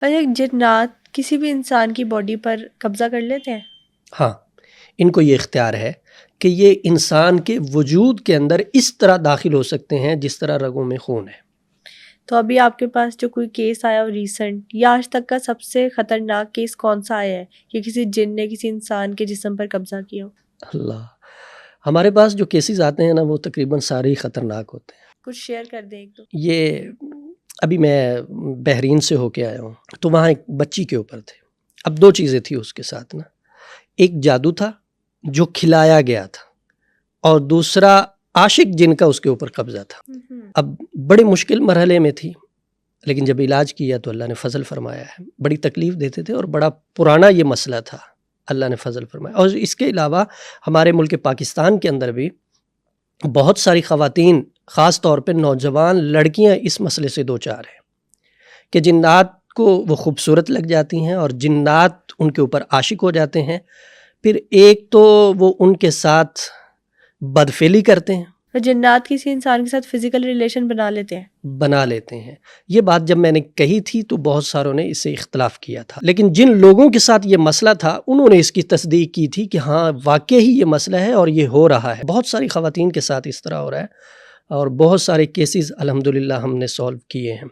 اچھا، جنات کسی بھی انسان کی باڈی پر قبضہ کر لیتے ہیں؟ ہاں، ان کو یہ اختیار ہے کہ یہ انسان کے وجود کے اندر اس طرح داخل ہو سکتے ہیں جس طرح رگوں میں خون ہے۔ تو ابھی آپ کے پاس جو کوئی کیس آیا ہو ریسنٹ، یا آج تک کا سب سے خطرناک کیس کون سا آیا ہے کہ کسی جن نے کسی انسان کے جسم پر قبضہ کیا ہو؟ اللہ، ہمارے پاس جو کیسز آتے ہیں نا وہ تقریباً سارے ہی خطرناک ہوتے ہیں۔ کچھ شیئر کر دیں ایک دو۔ یہ ابھی میں بحرین سے ہو کے آیا ہوں، تو وہاں ایک بچی کے اوپر تھے۔ اب دو چیزیں تھیں اس کے ساتھ نا، ایک جادو تھا جو کھلایا گیا تھا، اور دوسرا عاشق جن کا اس کے اوپر قبضہ تھا۔ اب بڑے مشکل مرحلے میں تھی، لیکن جب علاج کیا تو اللہ نے فضل فرمایا ہے۔ بڑی تکلیف دیتے تھے اور بڑا پرانا یہ مسئلہ تھا، اللہ نے فضل فرمایا۔ اور اس کے علاوہ ہمارے ملک پاکستان کے اندر بھی بہت ساری خواتین، خاص طور پہ نوجوان لڑکیاں اس مسئلے سے دوچار ہیں کہ جنات کو وہ خوبصورت لگ جاتی ہیں اور جنات ان کے اوپر عاشق ہو جاتے ہیں، پھر ایک تو وہ ان کے ساتھ بدفعلی کرتے ہیں، تو جنات کسی انسان کے ساتھ فزیکل ریلیشن بنا لیتے ہیں۔ یہ بات جب میں نے کہی تھی تو بہت ساروں نے اس سے اختلاف کیا تھا، لیکن جن لوگوں کے ساتھ یہ مسئلہ تھا انہوں نے اس کی تصدیق کی تھی کہ ہاں واقعی ہی یہ مسئلہ ہے اور یہ ہو رہا ہے۔ بہت ساری خواتین کے ساتھ اس طرح ہو رہا ہے اور بہت سارے کیسز الحمدللہ ہم نے سولو کیے ہیں۔